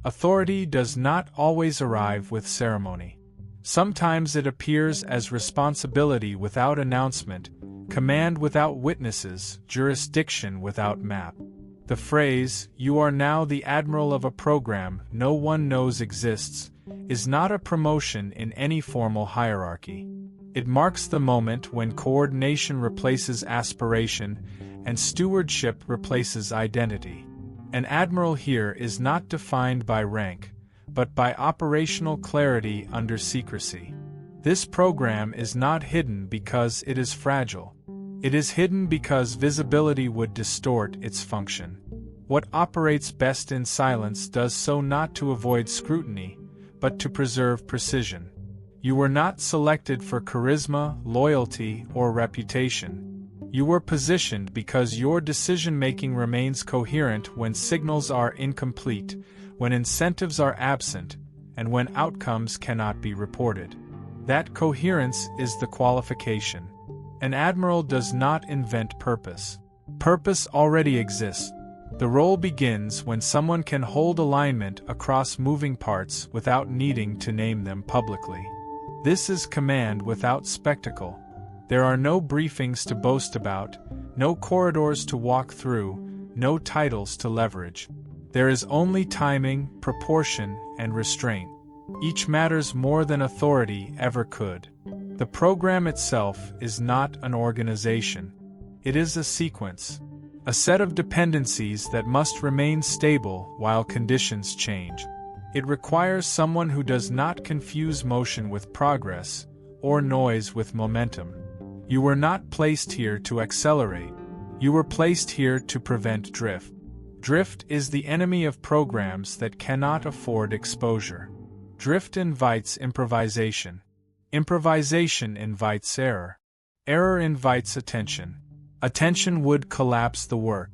Authority does not always arrive with ceremony. Sometimes it appears as responsibility without announcement, command without witnesses, jurisdiction without map. The phrase, "You are now the admiral of a program no one knows exists," is not a promotion in any formal hierarchy. It marks the moment when coordination replaces aspiration and stewardship replaces identity. An admiral here is not defined by rank, but by operational clarity under secrecy. This program is not hidden because it is fragile. It is hidden because visibility would distort its function. What operates best in silence does so not to avoid scrutiny, but to preserve precision. You were not selected for charisma, loyalty, or reputation. You were positioned because your decision-making remains coherent when signals are incomplete, when incentives are absent, and when outcomes cannot be reported. That coherence is the qualification. An admiral does not invent purpose. Purpose already exists. The role begins when someone can hold alignment across moving parts without needing to name them publicly. This is command without spectacle. There are no briefings to boast about, no corridors to walk through, no titles to leverage. There is only timing, proportion, and restraint. Each matters more than authority ever could. The program itself is not an organization. It is a sequence, a set of dependencies that must remain stable while conditions change. It requires someone who does not confuse motion with progress, or noise with momentum. You were not placed here to accelerate. You were placed here to prevent drift. Drift is the enemy of programs that cannot afford exposure. Drift invites improvisation. Improvisation invites error. Error invites attention. Attention would collapse the work.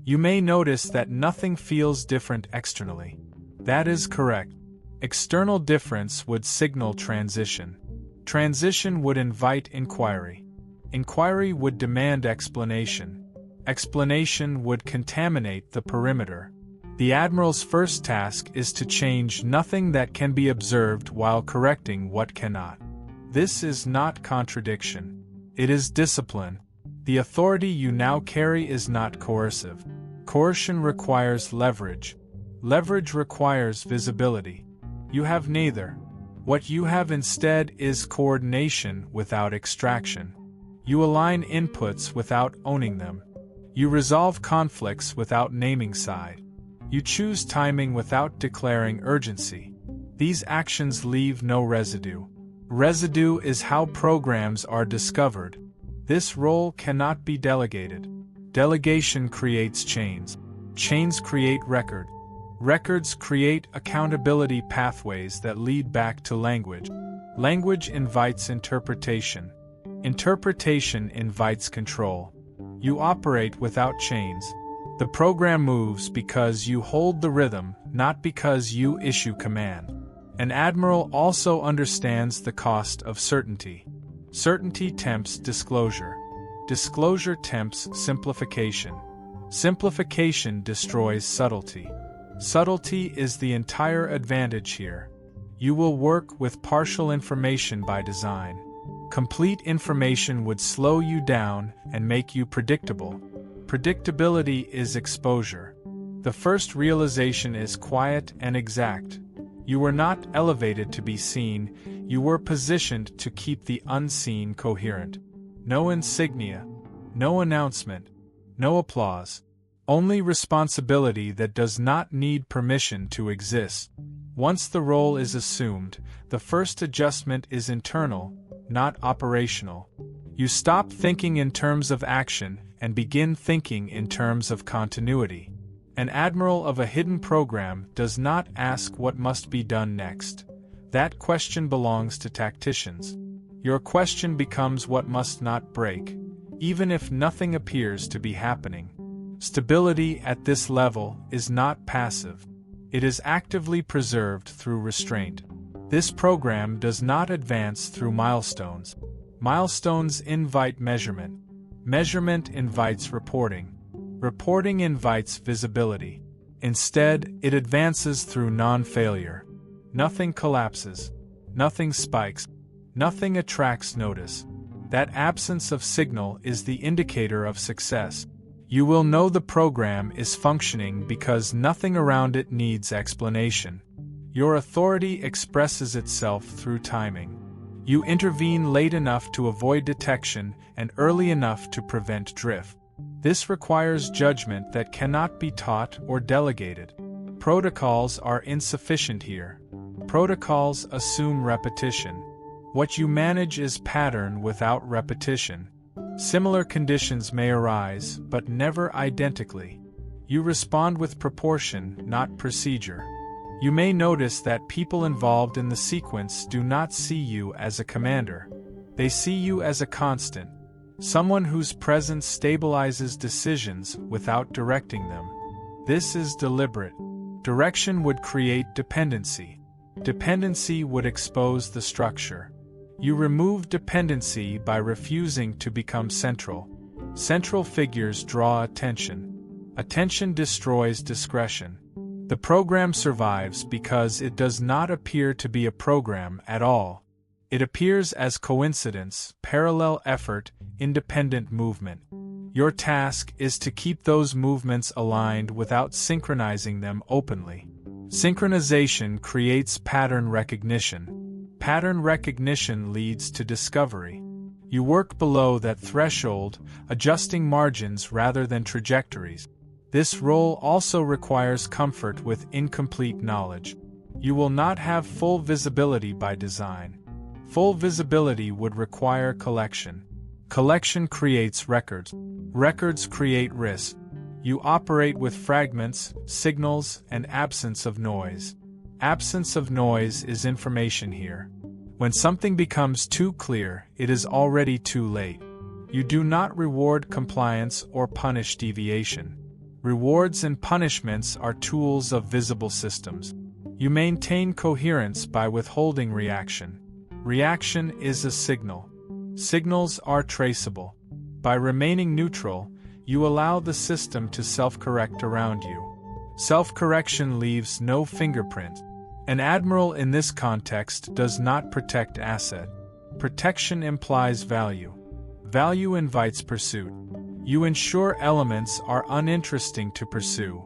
You may notice that nothing feels different externally. That is correct. External difference would signal transition. Transition would invite inquiry. Inquiry would demand explanation. Explanation would contaminate the perimeter. The admiral's first task is to change nothing that can be observed while correcting what cannot. This is not contradiction. It is discipline. The authority you now carry is not coercive. Coercion requires leverage. Leverage requires visibility. You have neither. What you have instead is coordination without extraction. You align inputs without owning them. You resolve conflicts without naming side. You choose timing without declaring urgency. These actions leave no residue. Residue is how programs are discovered. This role cannot be delegated. Delegation creates chains. Chains create record. Records create accountability pathways that lead back to language. Language invites interpretation. Interpretation invites control. You operate without chains. The program moves because you hold the rhythm, not because you issue command. An admiral also understands the cost of certainty. Certainty tempts disclosure. Disclosure tempts simplification. Simplification destroys subtlety. Subtlety is the entire advantage here. You will work with partial information by design. Complete information would slow you down and make you predictable. Predictability is exposure. The first realization is quiet and exact. You were not elevated to be seen, you were positioned to keep the unseen coherent. No insignia, no announcement, no applause. Only responsibility that does not need permission to exist. Once the role is assumed, the first adjustment is internal, not operational. You stop thinking in terms of action and begin thinking in terms of continuity. An admiral of a hidden program does not ask what must be done next. That question belongs to tacticians. Your question becomes what must not break, even if nothing appears to be happening. Stability at this level is not passive. It is actively preserved through restraint. This program does not advance through milestones. Milestones invite measurement. Measurement invites reporting. Reporting invites visibility. Instead, it advances through non-failure. Nothing collapses. Nothing spikes. Nothing attracts notice. That absence of signal is the indicator of success. You will know the program is functioning because nothing around it needs explanation. Your authority expresses itself through timing. You intervene late enough to avoid detection and early enough to prevent drift. This requires judgment that cannot be taught or delegated. Protocols are insufficient here. Protocols assume repetition. What you manage is pattern without repetition. Similar conditions may arise, but never identically. You respond with proportion, not procedure. You may notice that people involved in the sequence do not see you as a commander. They see you as a constant, someone whose presence stabilizes decisions without directing them. This is deliberate. Direction would create dependency. Dependency would expose the structure. You remove dependency by refusing to become central. Central figures draw attention. Attention destroys discretion. The program survives because it does not appear to be a program at all. It appears as coincidence, parallel effort, independent movement. Your task is to keep those movements aligned without synchronizing them openly. Synchronization creates pattern recognition. Pattern recognition leads to discovery. You work below that threshold, adjusting margins rather than trajectories. This role also requires comfort with incomplete knowledge. You will not have full visibility by design. Full visibility would require collection. Collection creates records. Records create risk. You operate with fragments, signals, and absence of noise. Absence of noise is information here. When something becomes too clear, it is already too late. You do not reward compliance or punish deviation. Rewards and punishments are tools of visible systems. You maintain coherence by withholding reaction. Reaction is a signal. Signals are traceable. By remaining neutral, you allow the system to self-correct around you. Self-correction leaves no fingerprint. An admiral in this context does not protect asset. Protection implies value. Value invites pursuit. You ensure elements are uninteresting to pursue.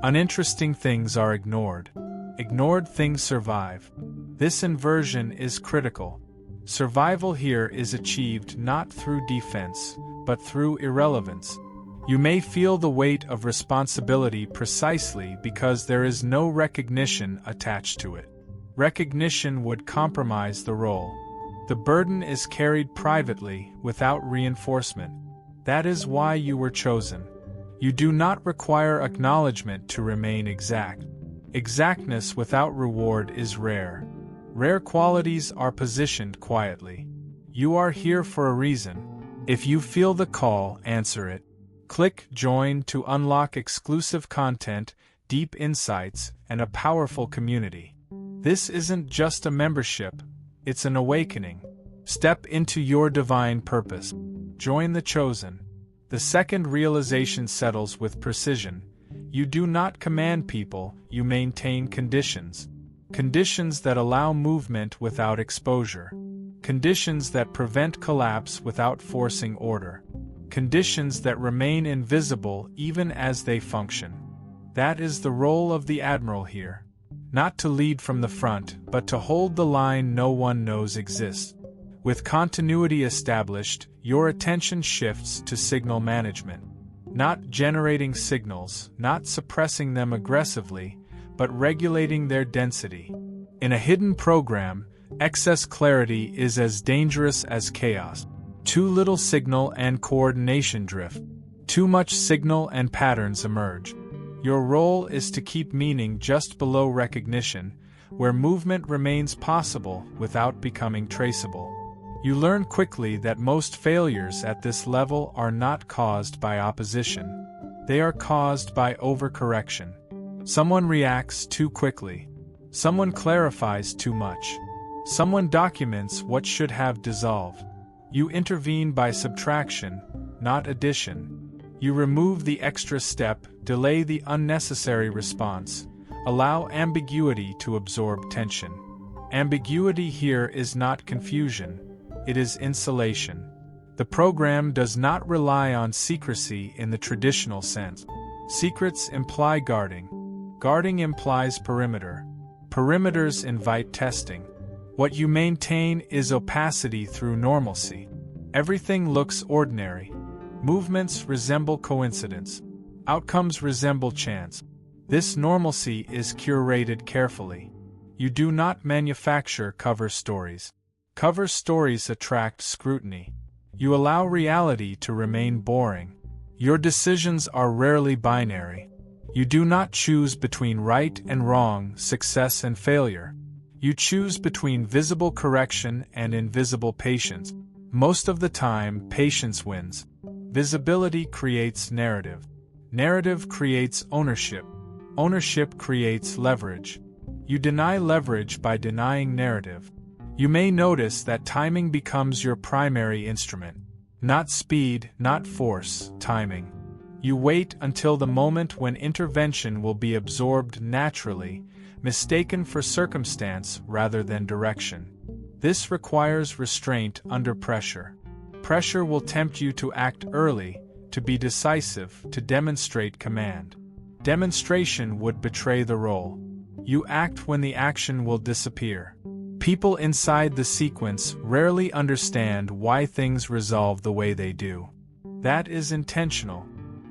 Uninteresting things are ignored. Ignored things survive. This inversion is critical. Survival here is achieved not through defense, but through irrelevance. You may feel the weight of responsibility precisely because there is no recognition attached to it. Recognition would compromise the role. The burden is carried privately, without reinforcement. That is why you were chosen. You do not require acknowledgement to remain exact. Exactness without reward is rare. Rare qualities are positioned quietly. You are here for a reason. If you feel the call, answer it. Click Join to unlock exclusive content, deep insights, and a powerful community. This isn't just a membership, it's an awakening. Step into your divine purpose. Join the chosen. The second realization settles with precision. You do not command people, you maintain conditions. Conditions that allow movement without exposure. Conditions that prevent collapse without forcing order. Conditions that remain invisible even as they function. That is the role of the Admiral here. Not to lead from the front, but to hold the line no one knows exists. With continuity established, your attention shifts to signal management. Not generating signals, not suppressing them aggressively, but regulating their density. In a hidden program, excess clarity is as dangerous as chaos. Too little signal and coordination drift. Too much signal and patterns emerge. Your role is to keep meaning just below recognition, where movement remains possible without becoming traceable. You learn quickly that most failures at this level are not caused by opposition. They are caused by overcorrection. Someone reacts too quickly. Someone clarifies too much. Someone documents what should have dissolved. You intervene by subtraction, not addition. You remove the extra step, delay the unnecessary response, allow ambiguity to absorb tension. Ambiguity here is not confusion, it is insulation. The program does not rely on secrecy in the traditional sense. Secrets imply guarding. Guarding implies perimeter. Perimeters invite testing. What you maintain is opacity through normalcy. Everything looks ordinary. Movements resemble coincidence. Outcomes resemble chance. This normalcy is curated carefully. You do not manufacture cover stories. Cover stories attract scrutiny. You allow reality to remain boring. Your decisions are rarely binary. You do not choose between right and wrong, success and failure. You choose between visible correction and invisible patience. Most of the time, patience wins. Visibility creates narrative. Narrative creates ownership. Ownership creates leverage. You deny leverage by denying narrative. You may notice that timing becomes your primary instrument. Not speed, not force, timing. You wait until the moment when intervention will be absorbed naturally, mistaken for circumstance rather than direction. This requires restraint under pressure. Pressure will tempt you to act early, to be decisive, to demonstrate command. Demonstration would betray the role. You act when the action will disappear. People inside the sequence rarely understand why things resolve the way they do. That is intentional.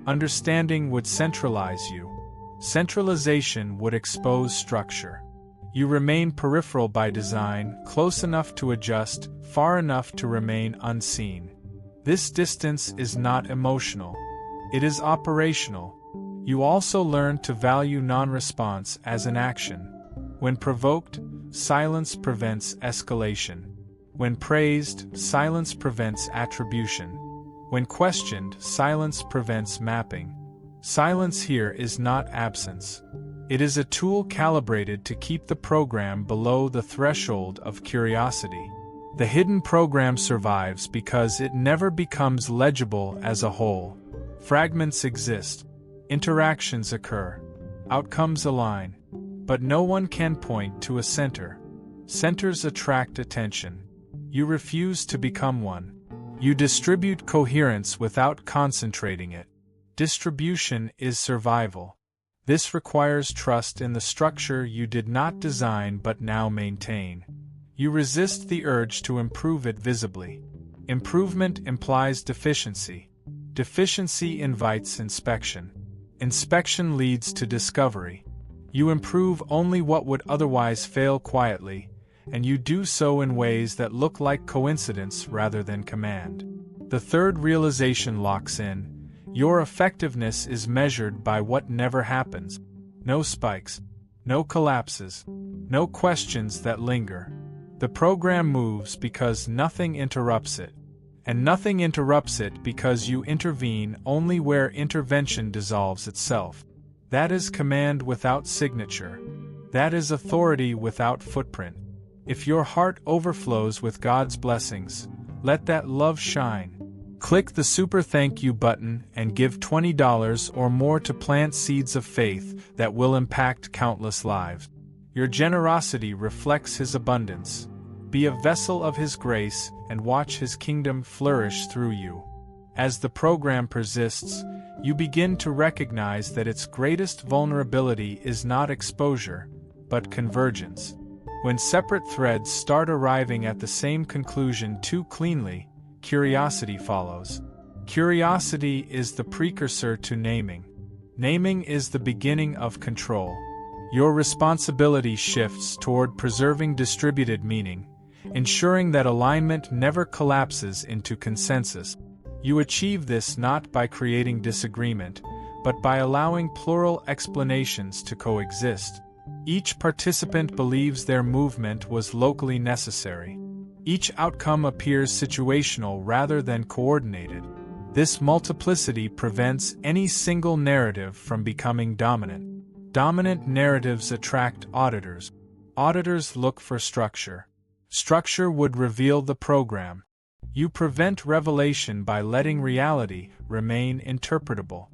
Understanding would centralize you. Centralization would expose structure. You remain peripheral by design, close enough to adjust, far enough to remain unseen. This distance is not emotional. It is operational. You also learn to value non-response as an action. When provoked, silence prevents escalation. When praised, silence prevents attribution. When questioned, silence prevents mapping. Silence here is not absence. It is a tool calibrated to keep the program below the threshold of curiosity. The hidden program survives because it never becomes legible as a whole. Fragments exist. Interactions occur. Outcomes align. But no one can point to a center. Centers attract attention. You refuse to become one. You distribute coherence without concentrating it. Distribution is survival. This requires trust in the structure you did not design but now maintain. You resist the urge to improve it visibly. Improvement implies deficiency. Deficiency invites inspection. Inspection leads to discovery. You improve only what would otherwise fail quietly, and you do so in ways that look like coincidence rather than command. The third realization locks in. Your effectiveness is measured by what never happens. No spikes. No collapses. No questions that linger. The program moves because nothing interrupts it. And nothing interrupts it because you intervene only where intervention dissolves itself. That is command without signature. That is authority without footprint. If your heart overflows with God's blessings, let that love shine. Click the Super Thank You button and give $20 or more to plant seeds of faith that will impact countless lives. Your generosity reflects His abundance. Be a vessel of His grace and watch His kingdom flourish through you. As the program persists, you begin to recognize that its greatest vulnerability is not exposure, but convergence. When separate threads start arriving at the same conclusion too cleanly, curiosity follows. Curiosity is the precursor to naming. Naming is the beginning of control. Your responsibility shifts toward preserving distributed meaning, ensuring that alignment never collapses into consensus. You achieve this not by creating disagreement, but by allowing plural explanations to coexist. Each participant believes their movement was locally necessary. Each outcome appears situational rather than coordinated. This multiplicity prevents any single narrative from becoming dominant. Dominant narratives attract auditors. Auditors look for structure. Structure would reveal the program. You prevent revelation by letting reality remain interpretable.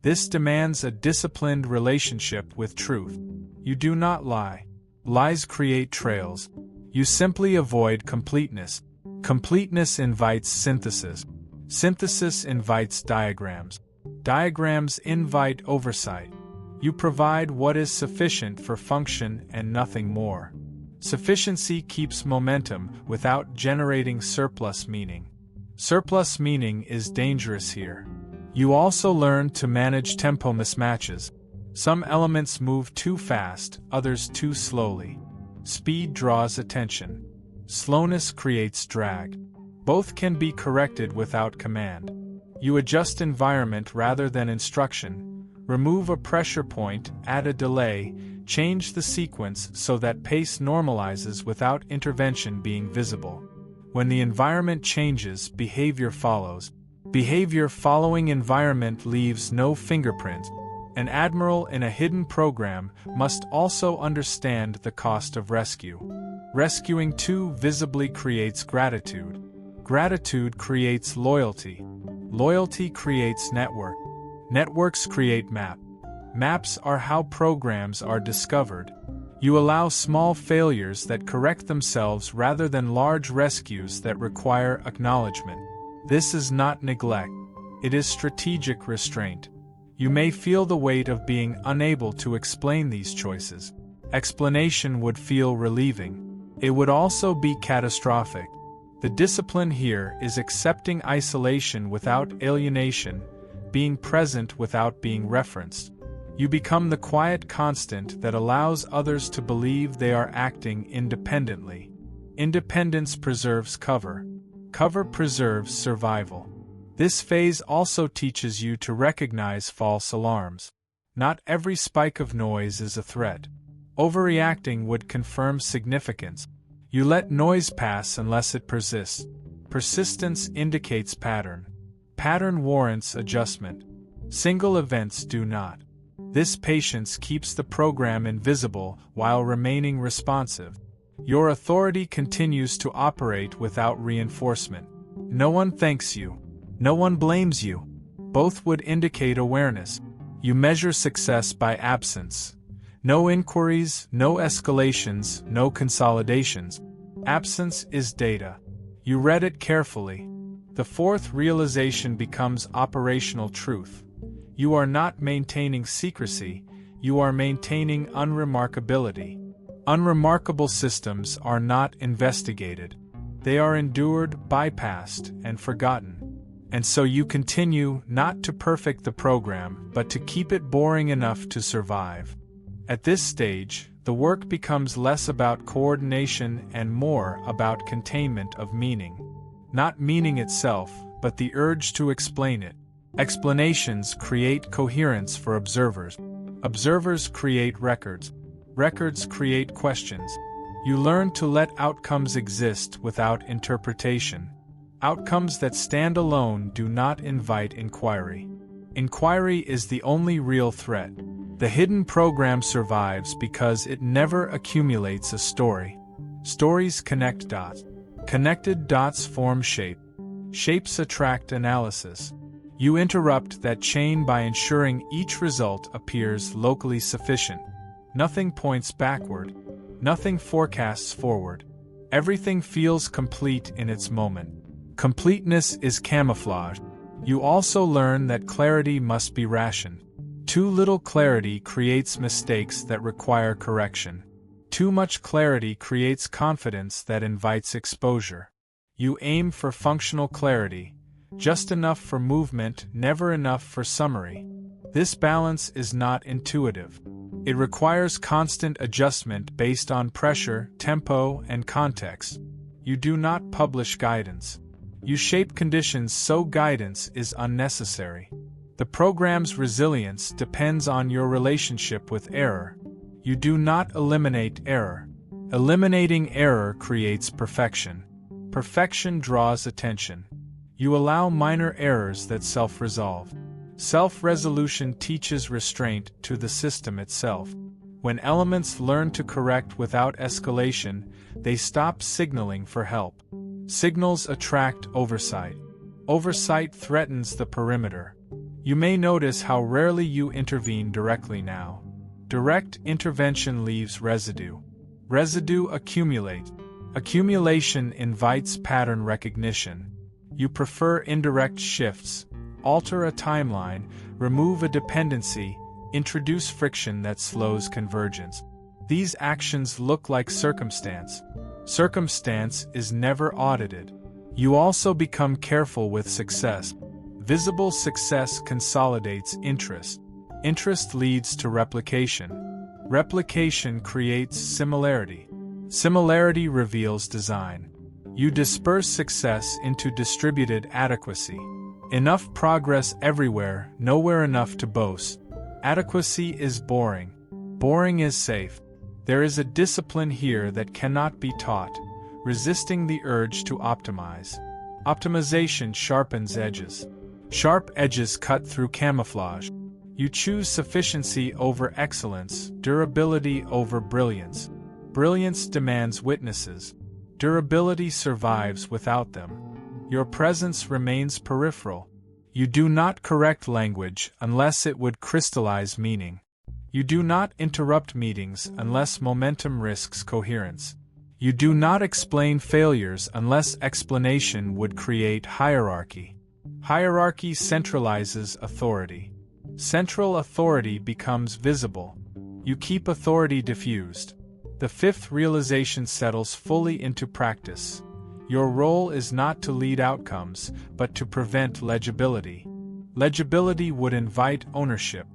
This demands a disciplined relationship with truth. You do not lie. Lies create trails. You simply avoid completeness. Completeness invites synthesis. Synthesis invites diagrams. Diagrams invite oversight. You provide what is sufficient for function and nothing more. Sufficiency keeps momentum without generating surplus meaning. Surplus meaning is dangerous here. You also learn to manage tempo mismatches. Some elements move too fast, others too slowly. Speed draws attention. Slowness creates drag. Both can be corrected without command. You adjust environment rather than instruction. Remove a pressure point, add a delay, change the sequence so that pace normalizes without intervention being visible. When the environment changes, behavior follows. Behavior following environment leaves no fingerprint. An admiral in a hidden program must also understand the cost of rescue. Rescuing too visibly creates gratitude. Gratitude creates loyalty. Loyalty creates network. Networks create map. Maps are how programs are discovered. You allow small failures that correct themselves rather than large rescues that require acknowledgement. This is not neglect. It is strategic restraint. You may feel the weight of being unable to explain these choices. Explanation would feel relieving. It would also be catastrophic. The discipline here is accepting isolation without alienation, being present without being referenced. You become the quiet constant that allows others to believe they are acting independently. Independence preserves cover. Cover preserves survival. This phase also teaches you to recognize false alarms. Not every spike of noise is a threat. Overreacting would confirm significance. You let noise pass unless it persists. Persistence indicates pattern. Pattern warrants adjustment. Single events do not. This patience keeps the program invisible while remaining responsive. Your authority continues to operate without reinforcement. No one thanks you. No one blames you. Both would indicate awareness. You measure success by absence. No inquiries, no escalations, no consolidations. Absence is data. You read it carefully. The fourth realization becomes operational truth. You are not maintaining secrecy, you are maintaining unremarkability. Unremarkable systems are not investigated. They are endured, bypassed, and forgotten. And so you continue not to perfect the program, but to keep it boring enough to survive. At this stage, the work becomes less about coordination and more about containment of meaning. Not meaning itself, but the urge to explain it. Explanations create coherence for observers. Observers create records. Records create questions. You learn to let outcomes exist without interpretation. Outcomes that stand alone do not invite inquiry. Inquiry is the only real threat. The hidden program survives because it never accumulates a story. Stories connect dots. Connected dots form shape. Shapes attract analysis. You interrupt that chain by ensuring each result appears locally sufficient. Nothing points backward. Nothing forecasts forward. Everything feels complete in its moment. Completeness is camouflage. You also learn that clarity must be rationed. Too little clarity creates mistakes that require correction. Too much clarity creates confidence that invites exposure. You aim for functional clarity. Just enough for movement, never enough for summary. This balance is not intuitive. It requires constant adjustment based on pressure, tempo, and context. You do not publish guidance. You shape conditions so guidance is unnecessary. The program's resilience depends on your relationship with error. You do not eliminate error. Eliminating error creates perfection. Perfection draws attention. You allow minor errors that self-resolve. Self-resolution teaches restraint to the system itself. When elements learn to correct without escalation, they stop signaling for help. Signals attract oversight. Oversight threatens the perimeter. You may notice how rarely you intervene directly now. Direct intervention leaves residue. Residue accumulates. Accumulation invites pattern recognition. You prefer indirect shifts. Alter a timeline, remove a dependency, introduce friction that slows convergence. These actions look like circumstance. Circumstance is never audited. You also become careful with success. Visible success consolidates interest. Interest leads to replication. Replication creates similarity. Similarity reveals design. You disperse success into distributed adequacy. Enough progress everywhere, nowhere enough to boast. Adequacy is boring. Boring is safe. There is a discipline here that cannot be taught, resisting the urge to optimize. Optimization sharpens edges. Sharp edges cut through camouflage. You choose sufficiency over excellence, durability over brilliance. Brilliance demands witnesses. Durability survives without them. Your presence remains peripheral. You do not correct language unless it would crystallize meaning. You do not interrupt meetings unless momentum risks coherence. You do not explain failures unless explanation would create hierarchy. Hierarchy centralizes authority. Central authority becomes visible. You keep authority diffused. The fifth realization settles fully into practice. Your role is not to lead outcomes, but to prevent legibility. Legibility would invite ownership.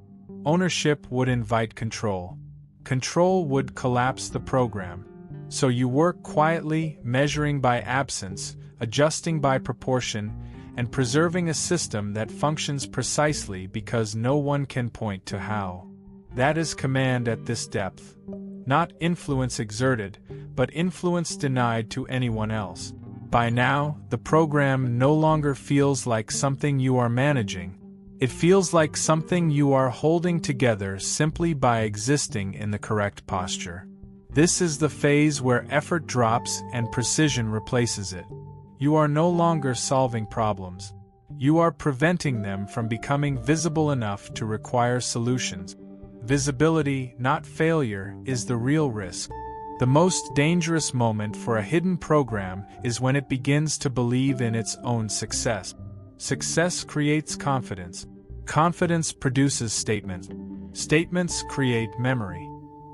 Ownership would invite control. Control would collapse the program. So you work quietly, measuring by absence, adjusting by proportion, and preserving a system that functions precisely because no one can point to how. That is command at this depth. Not influence exerted, but influence denied to anyone else. By now, the program no longer feels like something you are managing. It feels like something you are holding together simply by existing in the correct posture. This is the phase where effort drops and precision replaces it. You are no longer solving problems. You are preventing them from becoming visible enough to require solutions. Visibility, not failure, is the real risk. The most dangerous moment for a hidden program is when it begins to believe in its own success. Success creates confidence. Confidence produces statements. Statements create memory.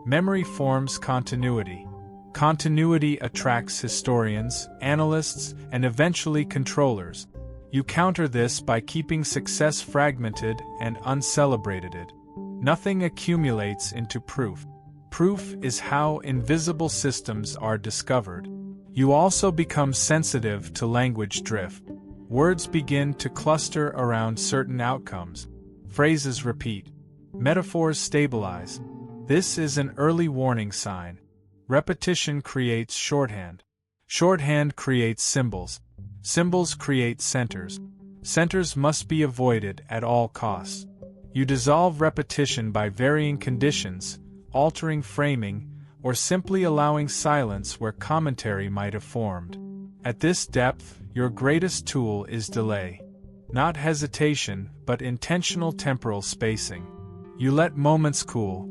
Memory forms continuity. Continuity attracts historians, analysts, and eventually controllers. You counter this by keeping success fragmented and uncelebrated. Nothing accumulates into proof. Proof is how invisible systems are discovered. You also become sensitive to language drift. Words begin to cluster around certain outcomes. Phrases repeat. Metaphors stabilize. This is an early warning sign. Repetition creates shorthand. Shorthand creates symbols. Symbols create centers. Centers must be avoided at all costs. You dissolve repetition by varying conditions, altering framing, or simply allowing silence where commentary might have formed. At this depth, your greatest tool is delay. Not hesitation, but intentional temporal spacing. You let moments cool.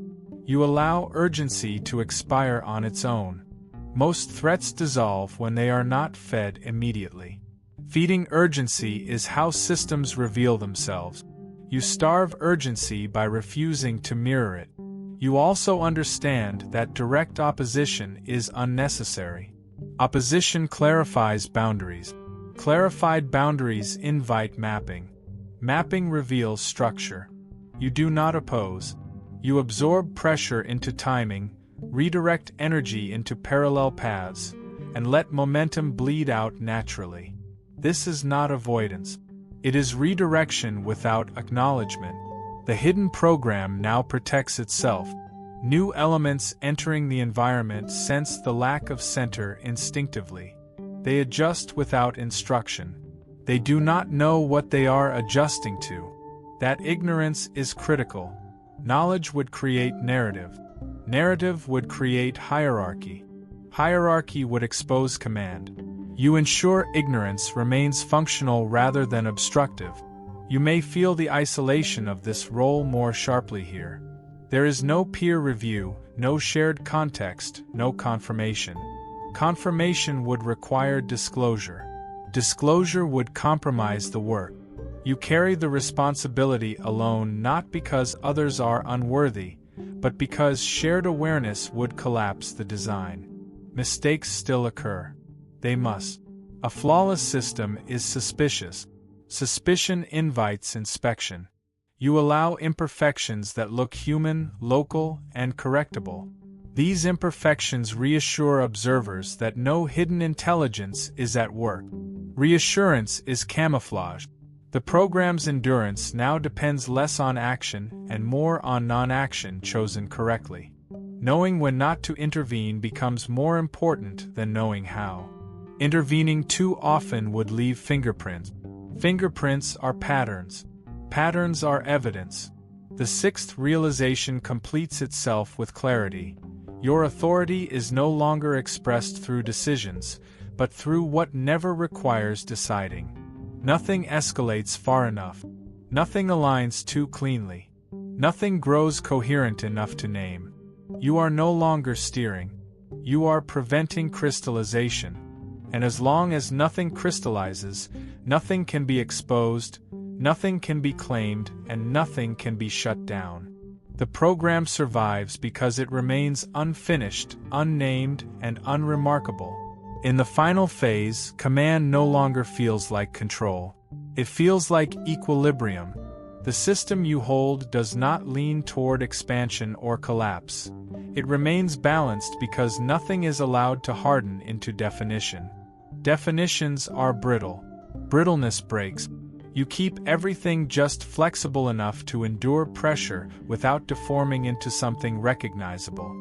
You allow urgency to expire on its own. Most threats dissolve when they are not fed immediately. Feeding urgency is how systems reveal themselves. You starve urgency by refusing to mirror it. You also understand that direct opposition is unnecessary. Opposition clarifies boundaries. Clarified boundaries invite mapping. Mapping reveals structure. You do not oppose. You absorb pressure into timing, redirect energy into parallel paths, and let momentum bleed out naturally. This is not avoidance. It is redirection without acknowledgement. The hidden program now protects itself. New elements entering the environment sense the lack of center instinctively. They adjust without instruction. They do not know what they are adjusting to. That ignorance is critical. Knowledge would create narrative. Narrative would create hierarchy. Hierarchy would expose command. You ensure ignorance remains functional rather than obstructive. You may feel the isolation of this role more sharply here. There is no peer review, no shared context, no confirmation. Confirmation would require disclosure. Disclosure would compromise the work. You carry the responsibility alone not because others are unworthy, but because shared awareness would collapse the design. Mistakes still occur. They must. A flawless system is suspicious. Suspicion invites inspection. You allow imperfections that look human, local, and correctable. These imperfections reassure observers that no hidden intelligence is at work. Reassurance is camouflage. The program's endurance now depends less on action and more on non-action chosen correctly. Knowing when not to intervene becomes more important than knowing how. Intervening too often would leave fingerprints. Fingerprints are patterns. Patterns are evidence. The sixth realization completes itself with clarity. Your authority is no longer expressed through decisions, but through what never requires deciding. Nothing escalates far enough. Nothing aligns too cleanly. Nothing grows coherent enough to name. You are no longer steering. You are preventing crystallization. And as long as nothing crystallizes, nothing can be exposed, nothing can be claimed, and nothing can be shut down. The program survives because it remains unfinished, unnamed, and unremarkable. In the final phase, command no longer feels like control. It feels like equilibrium. The system you hold does not lean toward expansion or collapse. It remains balanced because nothing is allowed to harden into definition. Definitions are brittle. Brittleness breaks. You keep everything just flexible enough to endure pressure without deforming into something recognizable.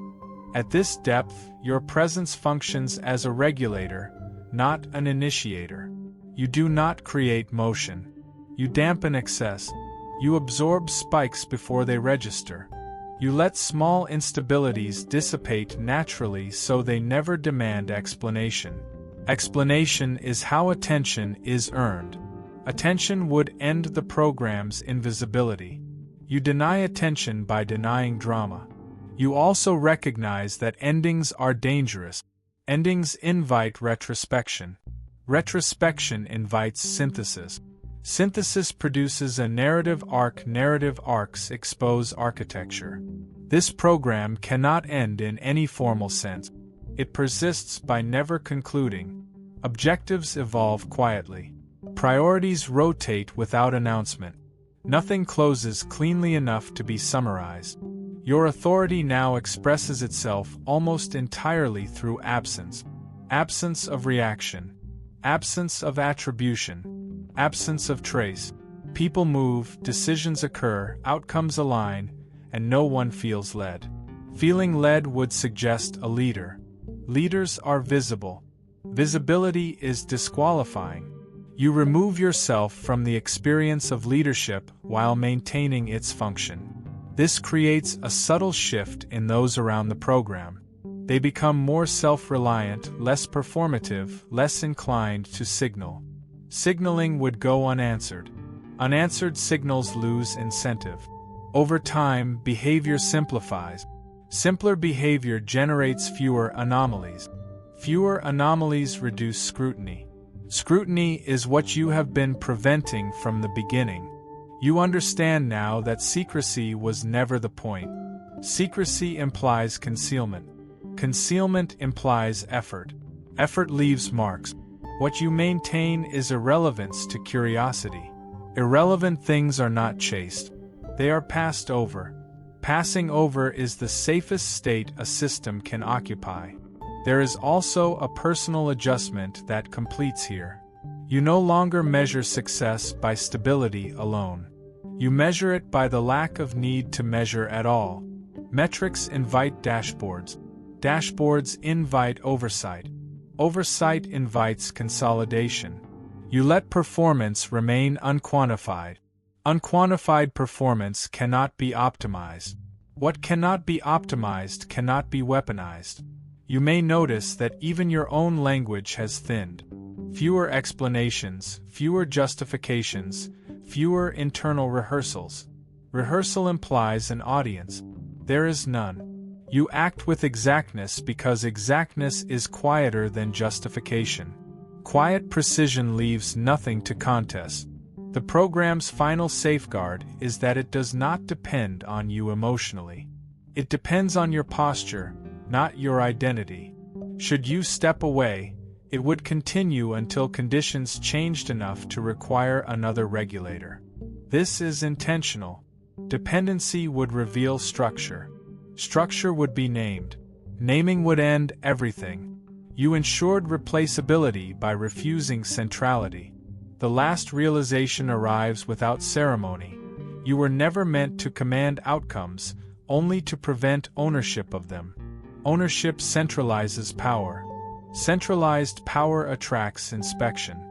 At this depth, your presence functions as a regulator, not an initiator. You do not create motion. You dampen excess. You absorb spikes before they register. You let small instabilities dissipate naturally so they never demand explanation. Explanation is how attention is earned. Attention would end the program's invisibility. You deny attention by denying drama. You also recognize that endings are dangerous. Endings invite retrospection. Retrospection invites synthesis. Synthesis produces a narrative arc. Narrative arcs expose architecture. This program cannot end in any formal sense. It persists by never concluding. Objectives evolve quietly. Priorities rotate without announcement. Nothing closes cleanly enough to be summarized. Your authority now expresses itself almost entirely through absence. Absence of reaction. Absence of attribution. Absence of trace. People move, decisions occur, outcomes align, and no one feels led. Feeling led would suggest a leader. Leaders are visible. Visibility is disqualifying. You remove yourself from the experience of leadership while maintaining its function. This creates a subtle shift in those around the program. They become more self-reliant, less performative, less inclined to signal. Signaling would go unanswered. Unanswered signals lose incentive. Over time, behavior simplifies. Simpler behavior generates fewer anomalies. Fewer anomalies reduce scrutiny. Scrutiny is what you have been preventing from the beginning. You understand now that secrecy was never the point. Secrecy implies concealment. Concealment implies effort. Effort leaves marks. What you maintain is irrelevance to curiosity. Irrelevant things are not chased. They are passed over. Passing over is the safest state a system can occupy. There is also a personal adjustment that completes here. You no longer measure success by stability alone. You measure it by the lack of need to measure at all. Metrics invite dashboards. Dashboards invite oversight. Oversight invites consolidation. You let performance remain unquantified. Unquantified performance cannot be optimized. What cannot be optimized cannot be weaponized. You may notice that even your own language has thinned. Fewer explanations, fewer justifications, fewer internal rehearsals. Rehearsal implies an audience. There is none. You act with exactness because exactness is quieter than justification. Quiet precision leaves nothing to contest. The program's final safeguard is that it does not depend on you emotionally. It depends on your posture, not your identity. Should you step away, it would continue until conditions changed enough to require another regulator. This is intentional. Dependency would reveal structure. Structure would be named. Naming would end everything. You ensured replaceability by refusing centrality. The last realization arrives without ceremony. You were never meant to command outcomes, only to prevent ownership of them. Ownership centralizes power. Centralized power attracts inspection.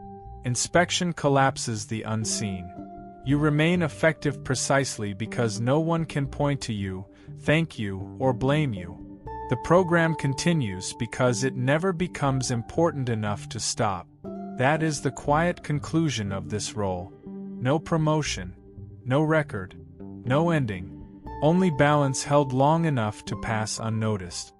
Inspection collapses the unseen. You remain effective precisely because no one can point to you, thank you, or blame you. The program continues because it never becomes important enough to stop. That is the quiet conclusion of this role. No promotion, no record, no ending, only balance held long enough to pass unnoticed.